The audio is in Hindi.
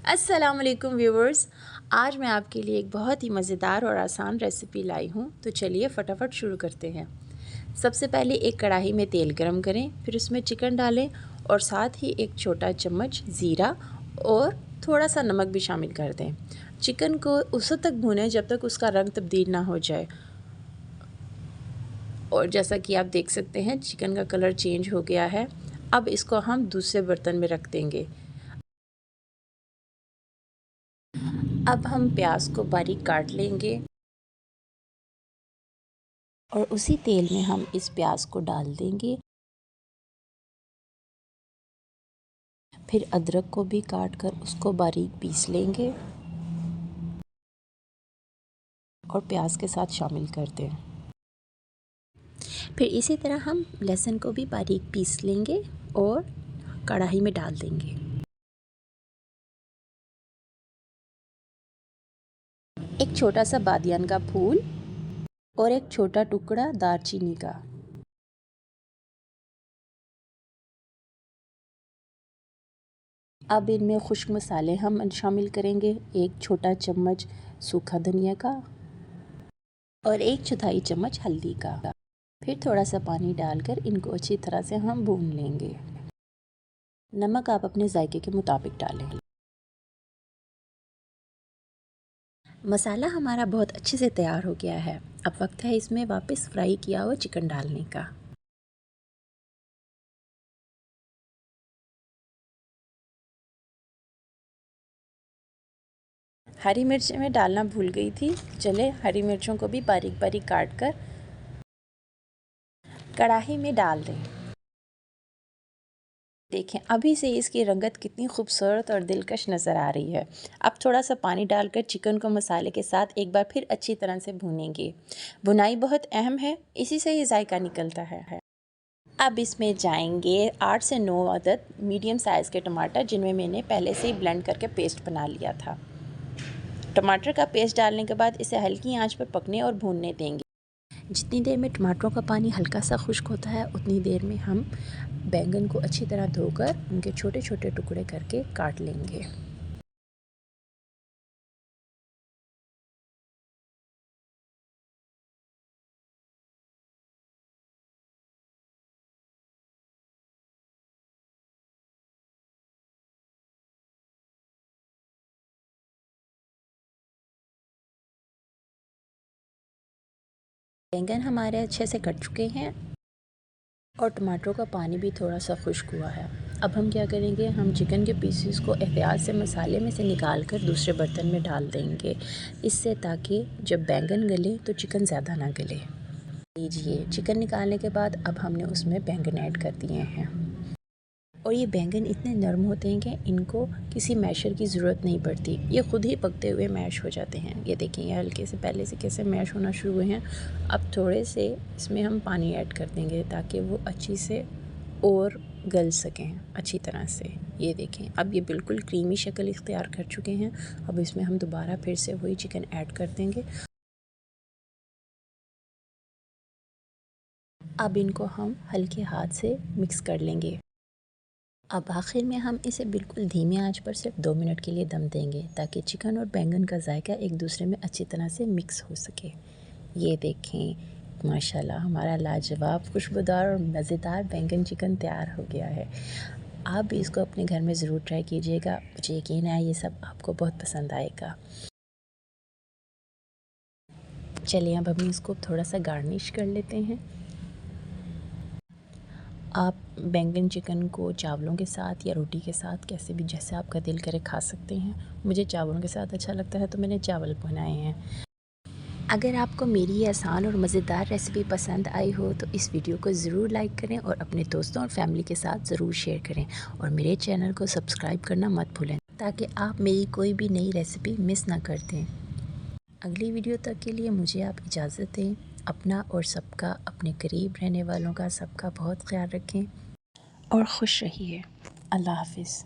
अस्सलाम वालेकुम व्यूवर्स, आज मैं आपके लिए एक बहुत ही मज़ेदार और आसान रेसिपी लाई हूँ। तो चलिए फटाफट शुरू करते हैं। सबसे पहले एक कढ़ाई में तेल गरम करें, फिर उसमें चिकन डालें और साथ ही एक छोटा चम्मच ज़ीरा और थोड़ा सा नमक भी शामिल कर दें। चिकन को उस वक्त तक भूनें जब तक उसका रंग तब्दील ना हो जाए। और जैसा कि आप देख सकते हैं चिकन का कलर चेंज हो गया है। अब इसको हम दूसरे बर्तन में रख देंगे। अब हम प्याज को बारीक काट लेंगे और उसी तेल में हम इस प्याज को डाल देंगे। फिर अदरक को भी काट कर उसको बारीक पीस लेंगे और प्याज के साथ शामिल कर दें। फिर इसी तरह हम लहसुन को भी बारीक पीस लेंगे और कढ़ाई में डाल देंगे। एक छोटा सा बादियान का फूल और एक छोटा टुकड़ा दालचीनी का। अब इनमें खुश्क मसाले हम शामिल करेंगे। एक छोटा चम्मच सूखा धनिया का और 1/4 चम्मच हल्दी का। फिर थोड़ा सा पानी डालकर इनको अच्छी तरह से हम भून लेंगे। नमक आप अपने जायके के मुताबिक डालें। मसाला हमारा बहुत अच्छे से तैयार हो गया है। अब वक्त है इसमें वापस फ्राई किया हुआ चिकन डालने का। हरी मिर्च में डालना भूल गई थी। चले हरी मिर्चों को भी बारीक बारीक काट कर कढ़ाई में डाल दें। देखें अभी से इसकी रंगत कितनी खूबसूरत और दिलकश नज़र आ रही है। अब थोड़ा सा पानी डालकर चिकन को मसाले के साथ एक बार फिर अच्छी तरह से भूनेंगे। भुनाई बहुत अहम है, इसी से ही जायका निकलता है। अब इसमें जाएंगे 8 से 9 अदद मीडियम साइज़ के टमाटर, जिनमें मैंने पहले से ही ब्लेंड करके पेस्ट बना लिया था। टमाटर का पेस्ट डालने के बाद इसे हल्की आंच पर पकने और भूनने देंगे। जितनी देर में टमाटरों का पानी हल्का सा खुश्क होता है उतनी देर में हम बैंगन को अच्छी तरह धोकर उनके छोटे छोटे टुकड़े करके काट लेंगे। बैंगन हमारे अच्छे से कट चुके हैं और टमाटरों का पानी भी थोड़ा सा खुश्क हुआ है। अब हम क्या करेंगे, हम चिकन के पीसेस को एहतियात से मसाले में से निकाल कर दूसरे बर्तन में डाल देंगे, इससे ताकि जब बैंगन गले तो चिकन ज़्यादा ना गले। लीजिए चिकन निकालने के बाद अब हमने उसमें बैंगन ऐड कर दिए हैं और ये बैंगन इतने नरम होते हैं कि इनको किसी मैशर की ज़रूरत नहीं पड़ती, ये ख़ुद ही पकते हुए मैश हो जाते हैं। ये देखें ये हल्के से पहले से कैसे मैश होना शुरू हुए हैं। अब थोड़े से इसमें हम पानी ऐड कर देंगे ताकि वो अच्छी से और गल सकें अच्छी तरह से। ये देखें अब ये बिल्कुल क्रीमी शक्ल इख्तियार कर चुके हैं। अब इसमें हम दोबारा फिर से वही चिकन ऐड कर देंगे। अब इनको हम हल्के हाथ से मिक्स कर लेंगे। अब आखिर में हम इसे बिल्कुल धीमी आंच पर सिर्फ 2 मिनट के लिए दम देंगे ताकि चिकन और बैंगन का जायका एक दूसरे में अच्छी तरह से मिक्स हो सके। ये देखें माशाल्लाह हमारा लाजवाब खुशबूदार और मज़ेदार बैंगन चिकन तैयार हो गया है। आप भी इसको अपने घर में ज़रूर ट्राई कीजिएगा, मुझे यकीन है ये सब आपको बहुत पसंद आएगा। चलिए अब हम इसको थोड़ा सा गार्निश कर लेते हैं। आप बैंगन चिकन को चावलों के साथ या रोटी के साथ कैसे भी जैसे आपका दिल करे खा सकते हैं। मुझे चावलों के साथ अच्छा लगता है तो मैंने चावल बनाए हैं। अगर आपको मेरी ये आसान और मज़ेदार रेसिपी पसंद आई हो तो इस वीडियो को ज़रूर लाइक करें और अपने दोस्तों और फैमिली के साथ ज़रूर शेयर करें और मेरे चैनल को सब्सक्राइब करना मत भूलें ताकि आप मेरी कोई भी नई रेसिपी मिस ना कर दें। अगली वीडियो तक के लिए मुझे आप इजाज़त दें। अपना और सबका, अपने करीब रहने वालों का सबका बहुत ख्याल रखें और खुश रहिए। अल्लाह हाफ़िज़।